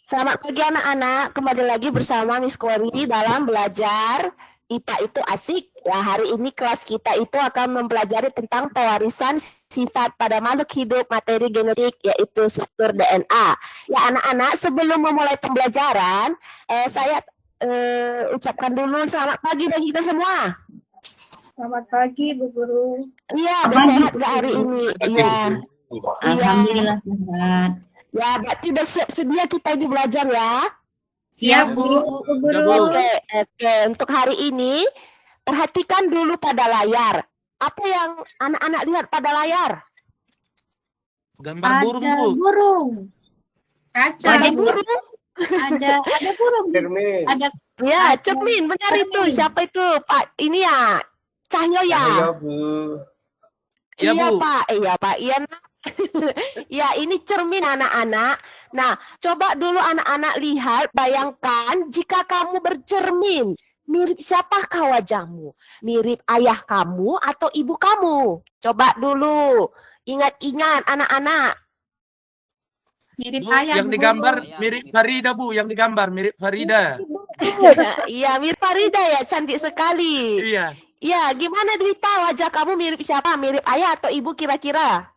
Selamat pagi anak-anak, kembali lagi bersama Miss Kori dalam belajar IPA itu asik. Ya, hari ini kelas kita itu akan mempelajari tentang pewarisan sifat pada makhluk hidup materi genetik, yaitu struktur DNA. Ya anak-anak, sebelum memulai pembelajaran, saya ucapkan dulu selamat pagi bagi kita semua. Selamat pagi, Bu Guru. Iya, udah sehat nggak hari ini? Iya. Alhamdulillah sehat. Ya, berarti udah siap sedia kita ini belajar ya. Siap, Bu. Bu Guru. Oke. Untuk hari ini, perhatikan dulu pada layar. Apa yang anak-anak lihat pada layar? Gambar burung, Ada Bu. burung. Kaca. Ada burung. Ada burung. Cermin. Ada Ya, cermin. Benar cermin. itu. Siapa itu? Pak, ini ya. Cahyo ya? Iya, Bu. Iya, Iya, Bu. Pak. Iya, Pak. Iya, Nak. Ya, ini cermin anak-anak. Nah, coba dulu anak-anak lihat, bayangkan jika kamu bercermin. Mirip siapakah wajahmu? Mirip ayah kamu atau ibu kamu? Coba dulu. Ingat-ingat anak-anak. Mirip Bu, ayam. yang digambar mirip Farida, Bu. Yang digambar mirip Farida. Iya, mirip Farida ya, cantik sekali. Iya. Ya, gimana Dwita? Wajah kamu mirip siapa? Mirip ayah atau ibu kira-kira?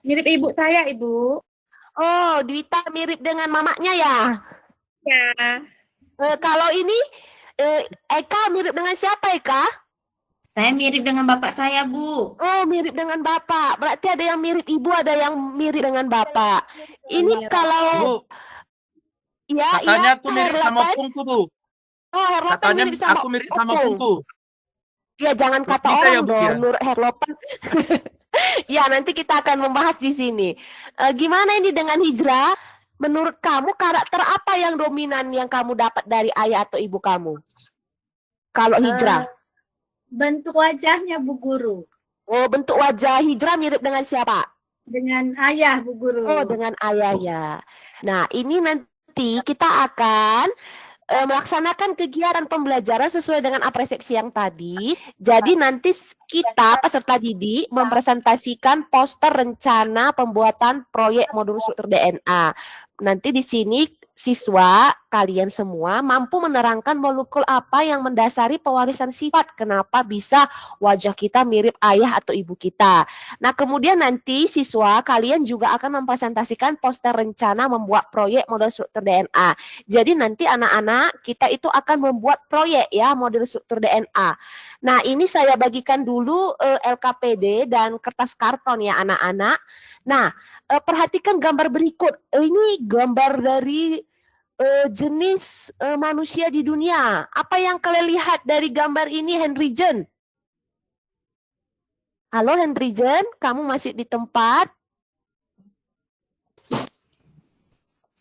Mirip ibu saya, Ibu. Oh, Dwita mirip dengan mamanya ya? Ya. Kalau ini, Eka mirip dengan siapa, Eka? Saya mirip dengan bapak saya, Bu. Oh, mirip dengan bapak. Berarti ada yang mirip ibu, ada yang mirip dengan bapak. Ini kalau, Bu, ya, katanya ya, aku mirip sama Herlopen. Pungku, Bu. Oh, Herlopen Katanya mirip sama aku mirip sama Opung. Pungku. Ya, jangan kata Bisa orang ya, Bu, dong, ya? Nur Herlopen. Ya, nanti kita akan membahas di sini. Gimana ini dengan hijrah? Menurut kamu karakter apa yang dominan yang kamu dapat dari ayah atau ibu kamu? Kalau hijrah. Bentuk wajahnya, Bu Guru. Oh, bentuk wajah hijrah mirip dengan siapa? Dengan ayah, Bu Guru. Oh, dengan ayah ya. Nah, ini nanti kita akan melaksanakan kegiatan pembelajaran sesuai dengan apresiasi yang tadi. Jadi nanti kita peserta didik mempresentasikan poster rencana pembuatan proyek modul struktur DNA. Nanti di sini siswa kalian semua mampu menerangkan molekul apa yang mendasari pewarisan sifat. Kenapa bisa wajah kita mirip ayah atau ibu kita. Nah, kemudian nanti siswa kalian juga akan mempresentasikan poster rencana membuat proyek model struktur DNA. Jadi nanti anak-anak kita itu akan membuat proyek ya model struktur DNA. Nah, ini saya bagikan dulu LKPD dan kertas karton ya anak-anak. Nah, perhatikan gambar berikut. Ini gambar dari jenis manusia di dunia. Apa yang kalian lihat dari gambar ini, Henry Jen? Halo Henry Jen, kamu masih di tempat?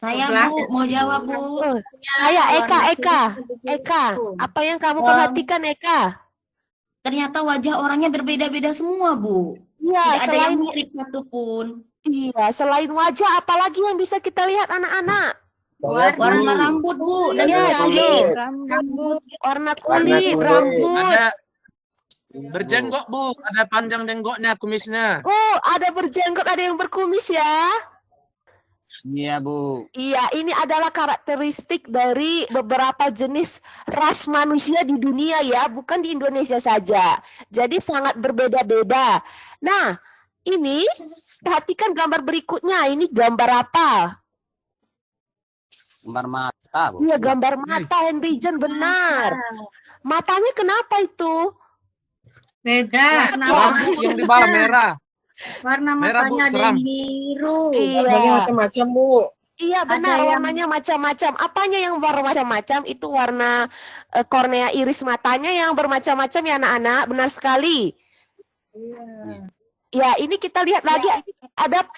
Saya, Bu, mau jawab, Bu. Saya Eka, apa yang kamu perhatikan Eka? Ternyata wajah orangnya berbeda-beda semua, Bu. Iya, Tidak ada yang mirip satupun. Iya, selain wajah, apalagi yang bisa kita lihat anak-anak? Warna rambut, Bu, dan Iya, kulit. Rambut. Warna kulit, kulit. rambut. Ada berjenggok, Bu. Ada panjang jenggotnya, kumisnya. Oh, ada berjenggot, ada yang berkumis ya? Iya, Bu. Iya, ini adalah karakteristik dari beberapa jenis ras manusia di dunia ya, bukan di Indonesia saja. Jadi sangat berbeda-beda. Nah, ini perhatikan gambar berikutnya. Ini gambar apa? Gambar mata, Bu. Iya, gambar mata Henry Jen, benar. Matanya kenapa itu? Beda. Merah, Bu, yang di bawah merah. Warna Merah, Bu, matanya ada seram. yang biru. Warnanya Iya, macam-macam, Bu. iya benar, yang- warnanya macam-macam. Apanya yang warna macam-macam? Itu warna kornea iris matanya yang bermacam-macam ya anak-anak, benar sekali. Iya. Ya, ini kita lihat lagi ada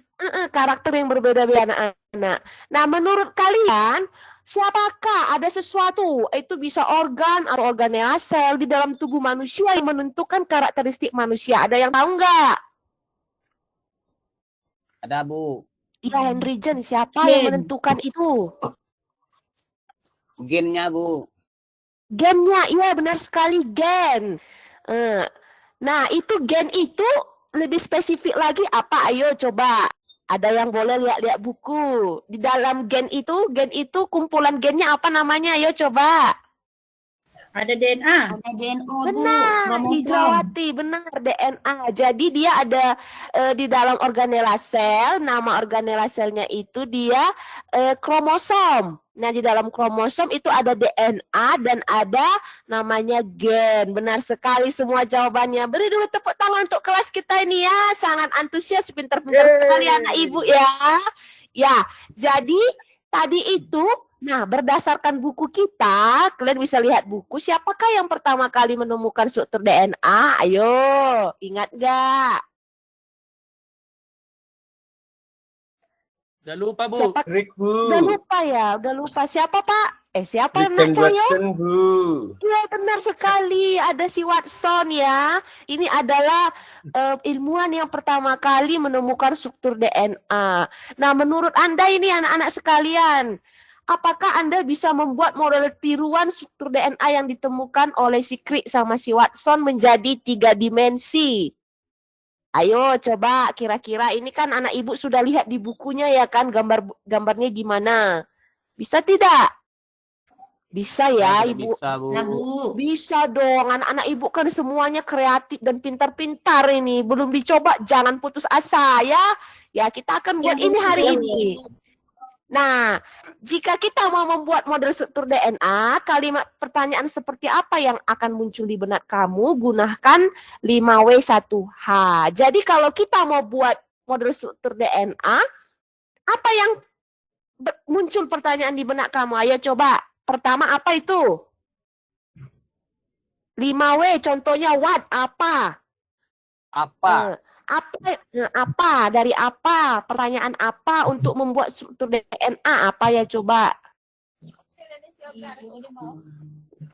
karakter yang berbeda-beda anak-anak. Nah, menurut kalian siapakah ada sesuatu, itu bisa organ atau organel sel di dalam tubuh manusia yang menentukan karakteristik manusia? Ada yang tahu nggak? Ada, Bu. Iya, Henry Jen, siapa yang Gen. menentukan itu? Gennya, Bu. Gennya, iya benar sekali gen. Nah, itu gen itu lebih spesifik lagi apa? Ayo coba Ada yang boleh lihat-lihat buku. Di dalam gen itu kumpulan gennya apa namanya? Ayo coba. Ada DNA. Ada DNA, Bu. Benar, Kromosom. Hijrawati, benar DNA. Jadi dia ada di dalam organela sel, nama organela selnya itu dia kromosom. Nah, di dalam kromosom itu ada DNA dan ada namanya gen. Benar sekali semua jawabannya. Beri dulu tepuk tangan untuk kelas kita ini ya. Sangat antusias, pintar-pintar sekali anak ibu ya. Ya, jadi tadi itu, nah berdasarkan buku kita, kalian bisa lihat buku, siapakah yang pertama kali menemukan struktur DNA? Ayo, ingat nggak? Udah lupa, Bu. Siapa? Rick, Bu. Udah lupa ya, udah lupa. Siapa Pak? Siapa Rick Nak and Cahyo? Watson, Bu. Iya benar sekali, ada si Watson ya. Ini adalah ilmuwan yang pertama kali menemukan struktur DNA. Nah, menurut Anda ini anak-anak sekalian, apakah Anda bisa membuat model tiruan struktur DNA yang ditemukan oleh si Crick sama si Watson menjadi 3 dimensi? Ayo coba, kira-kira ini kan anak ibu sudah lihat di bukunya ya kan, gambarnya gimana? Bisa tidak? Bisa ya, Tidak Ibu. bisa, Bu. Nah, Bu. Bisa dong, anak-anak ibu kan semuanya kreatif dan pintar-pintar ini. Belum dicoba, jangan putus asa ya. Ya, kita akan buat Ya, Bu. ini hari Ya, Bu. ini. Nah, jika kita mau membuat model struktur DNA, kalimat pertanyaan seperti apa yang akan muncul di benak kamu? Gunakan 5W1H. Jadi kalau kita mau buat model struktur DNA, apa yang muncul pertanyaan di benak kamu? Ayo coba. Pertama apa itu? 5W contohnya what? Apa? Apa? Apa? Dari apa? Pertanyaan apa untuk membuat struktur DNA? Apa ya coba?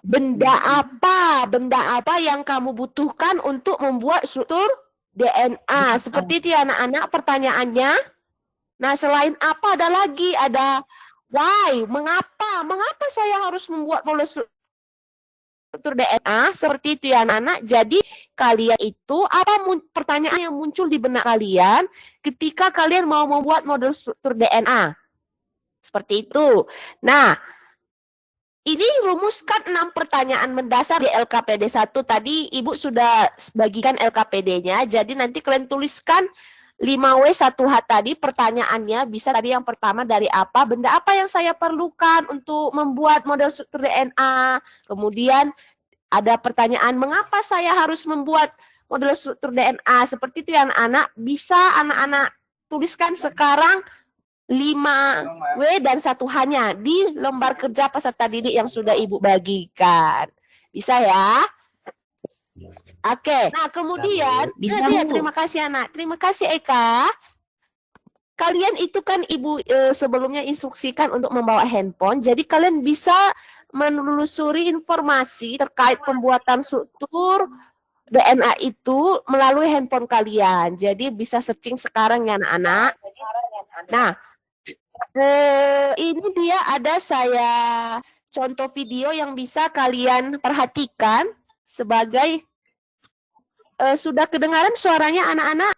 Benda apa? Benda apa yang kamu butuhkan untuk membuat struktur DNA? Seperti itu ya anak-anak pertanyaannya. Nah, selain apa ada lagi, ada why, mengapa? Mengapa saya harus membuat model struktur DNA? Seperti itu ya anak-anak. Jadi kalian itu apa pertanyaan yang muncul di benak kalian ketika kalian mau membuat model struktur DNA? Seperti itu. Nah, ini rumuskan 6 pertanyaan mendasar di LKPD 1. Tadi Ibu sudah bagikan LKPD-nya. Jadi nanti kalian tuliskan 5W1H tadi pertanyaannya bisa tadi yang pertama dari apa, benda apa yang saya perlukan untuk membuat model struktur DNA. Kemudian ada pertanyaan mengapa saya harus membuat model struktur DNA. Seperti itu ya anak-anak, bisa anak-anak tuliskan sekarang 5W dan 1H-nya di lembar kerja peserta didik yang sudah Ibu bagikan. Bisa ya? Oke, nah kemudian Bisa, ya, Bu. terima kasih anak, terima kasih Eka. Kalian itu kan Ibu sebelumnya instruksikan untuk membawa handphone, jadi kalian bisa menelusuri informasi terkait pembuatan struktur DNA itu melalui handphone kalian. Jadi bisa searching sekarang ya anak-anak. Nah, ini dia ada saya contoh video yang bisa kalian perhatikan sebagai sudah kedengaran suaranya anak-anak?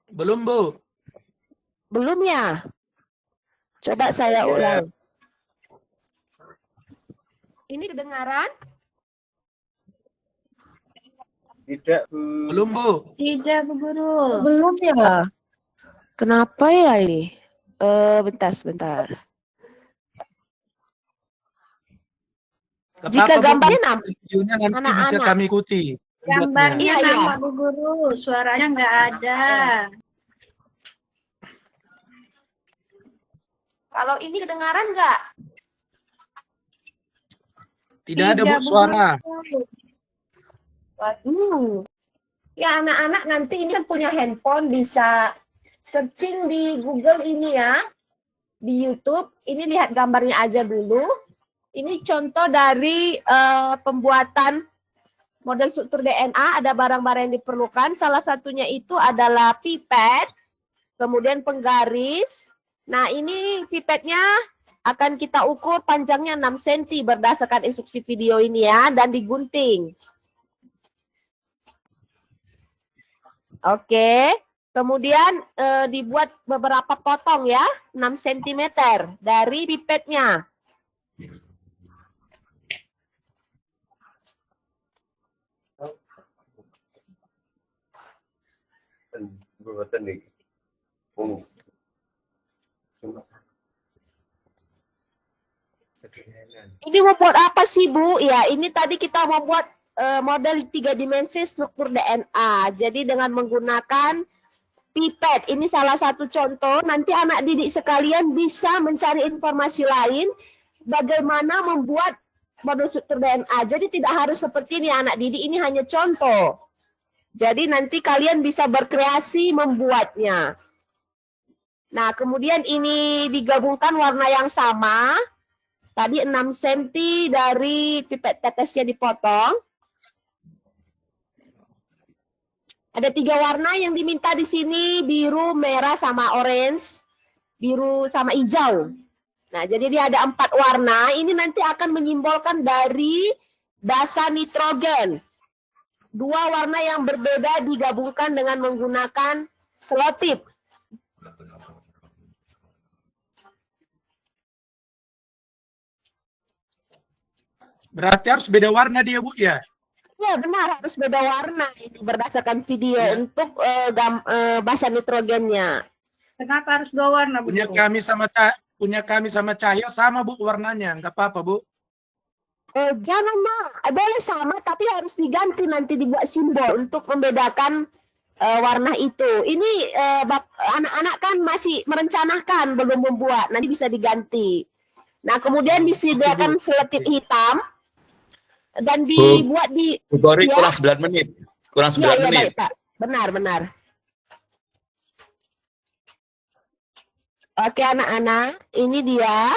Belum, Bu. Belum ya? Coba saya ulang. Ini kedengaran? Tidak, Bu. Belum, Bu. Tidak, Bu Guru. Belum ya? Kenapa ya ini? Bentar, sebentar. Gak Jika apa-apa, Bu. gambarnya Videonya nanti bisa anak-anak. kami ikuti. Gambarnya Iya, iya. nama Bu Guru, suaranya nggak ada. Kalau ini kedengaran nggak? Tidak ada, Bu, Tidak, Bu suara. Ya anak-anak nanti ini kan punya handphone bisa searching di Google ini ya. Di YouTube, ini lihat gambarnya aja dulu. Ini contoh dari pembuatan model struktur DNA, ada barang-barang yang diperlukan. Salah satunya itu adalah pipet, kemudian penggaris. Nah, ini pipetnya akan kita ukur panjangnya 6 cm berdasarkan instruksi video ini ya, dan digunting. Oke. Kemudian dibuat beberapa potong ya, 6 cm dari pipetnya. Ini membuat apa sih Bu? Ya, ini tadi kita membuat model 3 dimensi struktur DNA. Jadi dengan menggunakan pipet, ini salah satu contoh. Nanti anak didik sekalian bisa mencari informasi lain bagaimana membuat model struktur DNA. Jadi tidak harus seperti ini anak didik, ini hanya contoh. Jadi nanti kalian bisa berkreasi membuatnya. Nah, kemudian ini digabungkan warna yang sama. Tadi 6 cm dari pipet tetesnya dipotong. Ada 3 warna yang diminta di sini, biru, merah, sama orange. Biru sama hijau. Nah, jadi dia ada 4 warna. Ini nanti akan menyimbolkan dari basa nitrogen. 2 warna yang berbeda digabungkan dengan menggunakan selotip. Berarti harus beda warna dia, Bu, ya? Ya, benar, harus beda warna ini berdasarkan video untuk basa nitrogennya. Kenapa harus 2 warna, Bu Punya Guru? kami sama Cahyo sama, Bu, warnanya. Enggak apa-apa, Bu. Jangan Mak, boleh sama tapi harus diganti, nanti dibuat simbol untuk membedakan warna itu. Ini anak-anak kan masih merencanakan, belum membuat, nanti bisa diganti. Nah, kemudian disediakan selotip hitam dan dibuat di Bu Gori, ya. kurang 9 menit. Kurang 9 ya, menit. baik, Pak. Benar. Oke anak-anak, ini dia.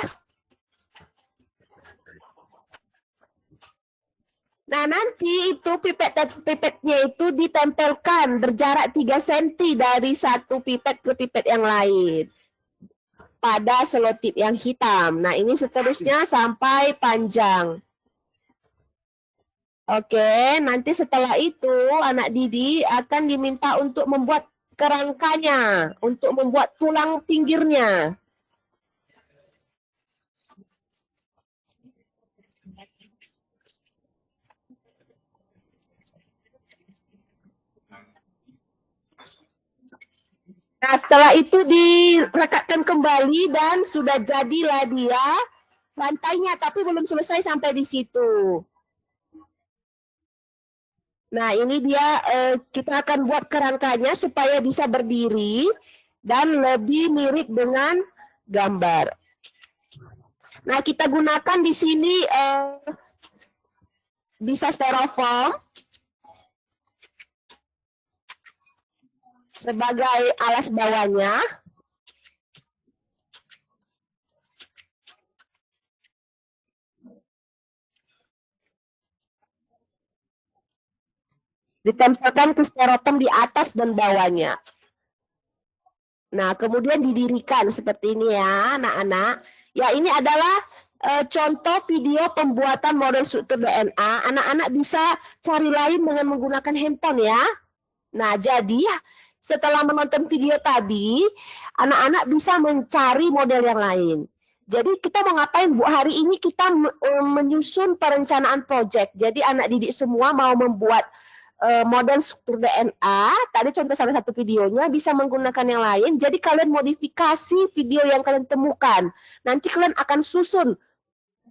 Nah, nanti itu pipetnya itu ditempelkan berjarak 3 cm dari satu pipet ke pipet yang lain pada selotip yang hitam. Nah, ini seterusnya sampai panjang. Oke, nanti setelah itu anak didik akan diminta untuk membuat kerangkanya, untuk membuat tulang pinggirnya. Nah, setelah itu direkatkan kembali dan sudah jadilah dia rantainya, tapi belum selesai sampai di situ. Nah, ini dia kita akan buat kerangkanya supaya bisa berdiri dan lebih mirip dengan gambar. Nah, kita gunakan di sini bisa styrofoam sebagai alas bawahnya. Ditempelkan ke styrofoam di atas dan bawahnya. Nah, kemudian didirikan seperti ini ya, anak-anak. Ya, ini adalah contoh video pembuatan model struktur DNA. Anak-anak bisa cari lain dengan menggunakan handphone ya. Nah, jadi setelah menonton video tadi, anak-anak bisa mencari model yang lain. Jadi kita mau ngapain, Bu? Hari ini kita menyusun perencanaan proyek. Jadi anak didik semua mau membuat model struktur DNA. Tadi contoh salah satu videonya bisa menggunakan yang lain. Jadi kalian modifikasi video yang kalian temukan. Nanti kalian akan susun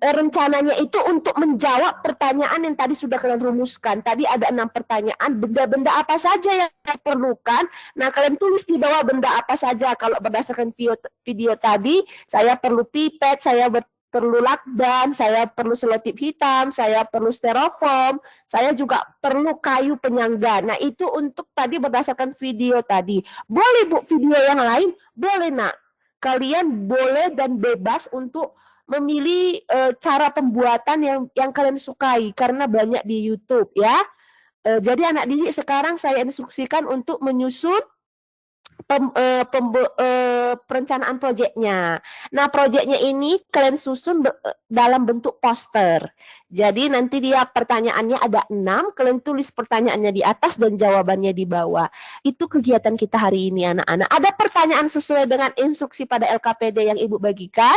rencananya itu untuk menjawab pertanyaan yang tadi sudah kalian rumuskan. Tadi ada 6 pertanyaan, benda-benda apa saja yang kalian perlukan. Nah, kalian tulis di bawah benda apa saja. Kalau berdasarkan video tadi, saya perlu pipet, saya perlu lakban, saya perlu selotip hitam, saya perlu styrofoam, saya juga perlu kayu penyangga. Nah, itu untuk tadi berdasarkan video tadi. Boleh, Bu, video yang lain? Boleh, Nak. Kalian boleh dan bebas untuk memilih cara pembuatan yang kalian sukai karena banyak di YouTube ya. Jadi anak didik sekarang saya instruksikan untuk menyusun perencanaan proyeknya. Nah, proyeknya ini kalian susun dalam bentuk poster. Jadi nanti dia pertanyaannya ada 6, kalian tulis pertanyaannya di atas dan jawabannya di bawah. Itu kegiatan kita hari ini anak-anak. Ada pertanyaan sesuai dengan instruksi pada LKPD yang Ibu bagikan?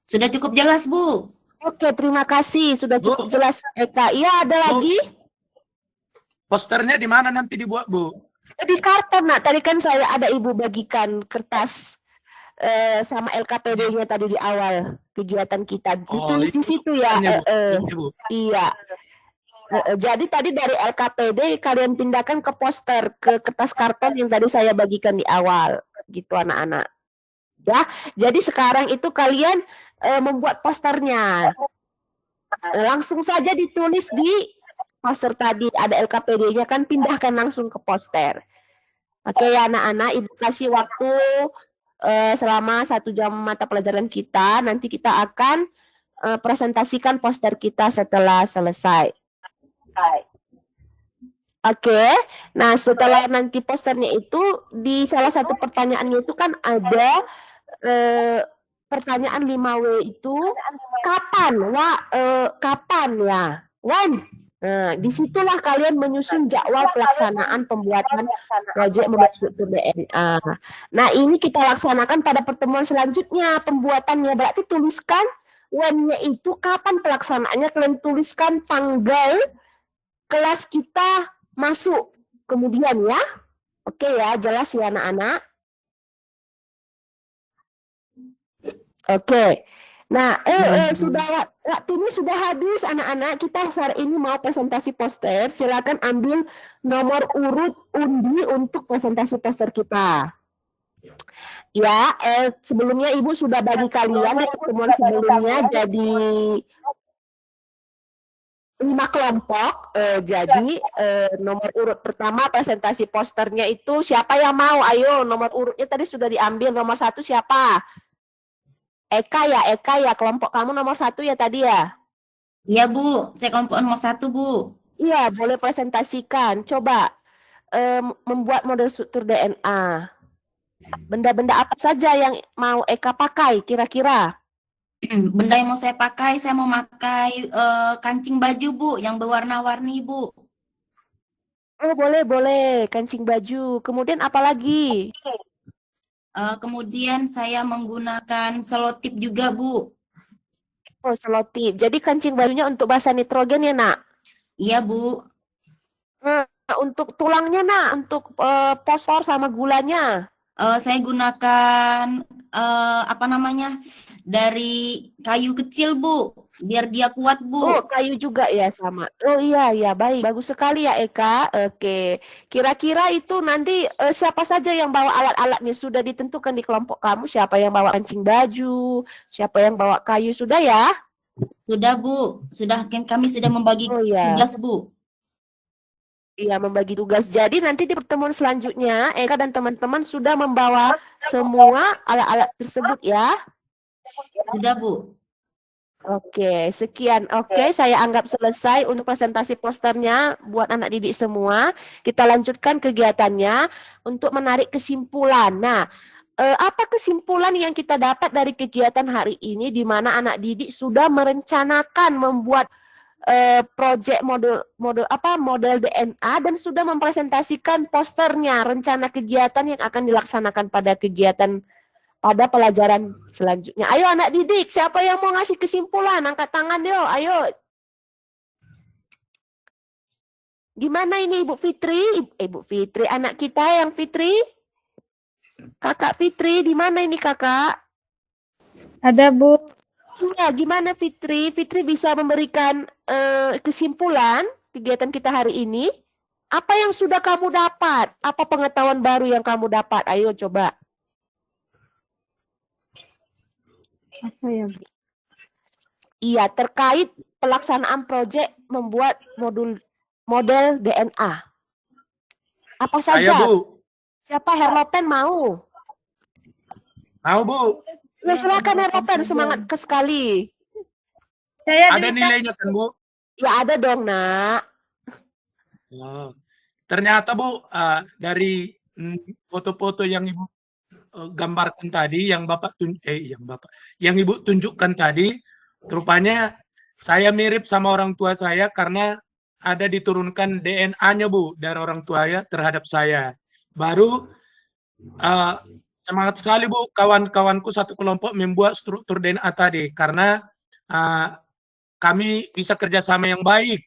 Sudah cukup jelas, Bu. Oke, terima kasih. Sudah cukup jelas, Eka. Iya, ada lagi? Posternya di mana nanti dibuat, Bu? Di karton, Nak. Tadi kan saya ada Ibu bagikan kertas sama LKPD-nya tadi di awal kegiatan kita. Ditulis di situ ya. posternya, Bu. Ini, Bu. Iya. Jadi tadi dari LKPD kalian pindahkan ke poster, ke kertas karton yang tadi saya bagikan di awal. Gitu anak-anak. Ya, jadi sekarang itu kalian membuat posternya. Langsung saja ditulis di poster tadi, ada LKPD-nya kan, pindahkan langsung ke poster. Oke ya anak-anak, Ibu kasih waktu selama 1 jam mata pelajaran kita. Nanti kita akan presentasikan poster kita setelah selesai. Oke, nah setelah nanti posternya itu, di salah satu pertanyaannya itu kan ada pertanyaan 5W itu kapan? Kapan ya? When? Nah, disitulah kalian menyusun jadwal pelaksanaan pembuatan proyek model struktur DNA. Nah, ini kita laksanakan pada pertemuan selanjutnya pembuatannya. Berarti tuliskan when-nya itu kapan pelaksanaannya, kalian tuliskan tanggal kelas kita masuk kemudian ya. Oke ya, jelas ya anak-anak. Oke. Nah, sudah waktunya sudah habis anak-anak. Kita hari ini mau presentasi poster. Silakan ambil nomor urut undi untuk presentasi poster kita. Ya, sebelumnya Ibu sudah bagi kalian di pertemuan sebelumnya jadi 5 kelompok. Jadi nomor urut pertama presentasi posternya itu siapa yang mau? Ayo, nomor urutnya tadi sudah diambil. Nomor 1 siapa? Eka ya, kelompok kamu nomor 1 ya tadi ya? Iya, Bu. Saya kelompok nomor 1, Bu. Iya, boleh presentasikan. Coba membuat model struktur DNA. Benda-benda apa saja yang mau Eka pakai kira-kira? Benda yang mau saya pakai kancing baju, Bu, yang berwarna-warni, Bu. Oh, boleh. Kancing baju. Kemudian apa lagi? Kemudian saya menggunakan selotip juga, Bu. Oh, selotip. Jadi kancing bajunya untuk basa nitrogen ya, Nak? Iya, Bu. Nah, untuk tulangnya, Nak, untuk fosfor sama gulanya. Saya gunakan dari kayu kecil, Bu, biar dia kuat, Bu. Oh, kayu juga ya sama. Oh iya, baik. Bagus sekali ya Eka. Oke. Kira-kira itu nanti siapa saja yang bawa alat-alatnya sudah ditentukan di kelompok kamu? Siapa yang bawa kancing baju? Siapa yang bawa kayu? Sudah ya? Sudah, Bu. Kami sudah membagi tugas, Bu. Iya, membagi tugas. Jadi nanti di pertemuan selanjutnya Eka dan teman-teman sudah membawa semua alat-alat tersebut ya. Sudah, Bu. Oke, sekian. Oke, saya anggap selesai untuk presentasi posternya buat anak didik semua. Kita lanjutkan kegiatannya untuk menarik kesimpulan. Nah, apa kesimpulan yang kita dapat dari kegiatan hari ini di mana anak didik sudah merencanakan membuat proyek model DNA dan sudah mempresentasikan posternya, rencana kegiatan yang akan dilaksanakan pada pelajaran selanjutnya. Ayo anak didik, siapa yang mau ngasih kesimpulan? Angkat tangan yuk, ayo. Gimana ini Ibu Fitri? Ibu Fitri, anak kita yang Fitri? Kakak Fitri, di mana ini kakak? Ada, Bu. Ya, gimana Fitri? Fitri bisa memberikan kesimpulan kegiatan kita hari ini? Apa yang sudah kamu dapat? Apa pengetahuan baru yang kamu dapat? Ayo coba. Iya, terkait pelaksanaan proyek membuat model DNA. Apa saja? Saya, Bu. Siapa Herlopen mau? Mau, Bu. Ya, silakan Herlopen, semangat sekali. Saya Ada nilainya kan, Bu? Ya ada dong, Nak. Oh. ternyata Bu, dari foto-foto yang Ibu gambarkan tadi, yang Ibu tunjukkan tadi, rupanya saya mirip sama orang tua saya karena ada diturunkan DNA-nya Bu dari orang tua ya terhadap saya. Baru semangat sekali Bu, kawan-kawanku satu kelompok membuat struktur DNA tadi karena kami bisa kerjasama yang baik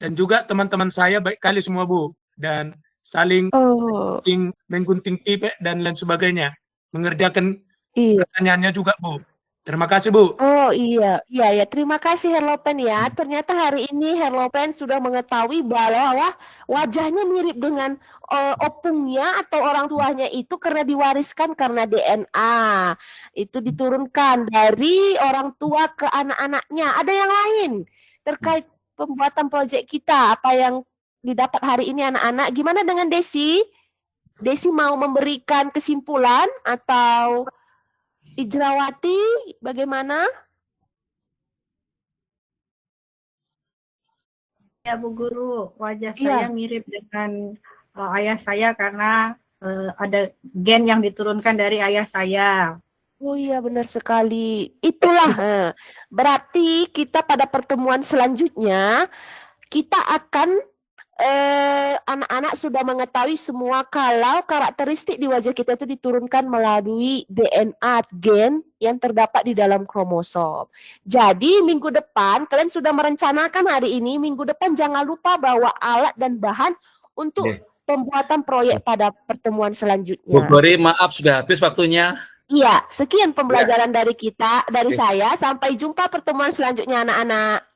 dan juga teman-teman saya baik kali semua Bu, dan saling Oh, menggunting pipet dan lain sebagainya, mengerjakan iya. pertanyaannya juga Bu. Terima kasih Bu. Oh iya, iya ya. Terima kasih Herlopen ya. Ternyata hari ini Herlopen sudah mengetahui bahwa wajahnya mirip dengan opungnya atau orang tuanya itu karena diwariskan karena DNA. Itu diturunkan dari orang tua ke anak-anaknya. Ada yang lain terkait pembuatan proyek kita, apa yang didapat hari ini anak-anak. Gimana dengan Desi? Desi mau memberikan kesimpulan atau Ijrawati, bagaimana? Ya Bu Guru, wajah Iya. saya mirip dengan ayah saya karena ada gen yang diturunkan dari ayah saya. Oh iya, benar sekali. Itulah. Berarti kita pada pertemuan selanjutnya kita akan anak-anak sudah mengetahui semua kalau karakteristik di wajah kita itu diturunkan melalui DNA gen yang terdapat di dalam kromosom. Jadi minggu depan kalian sudah merencanakan hari ini, minggu depan jangan lupa bawa alat dan bahan untuk pembuatan proyek pada pertemuan Bu selanjutnya. Gori, maaf sudah habis waktunya. Iya, sekian pembelajaran dari kita, dari saya. Sampai jumpa pertemuan selanjutnya anak-anak.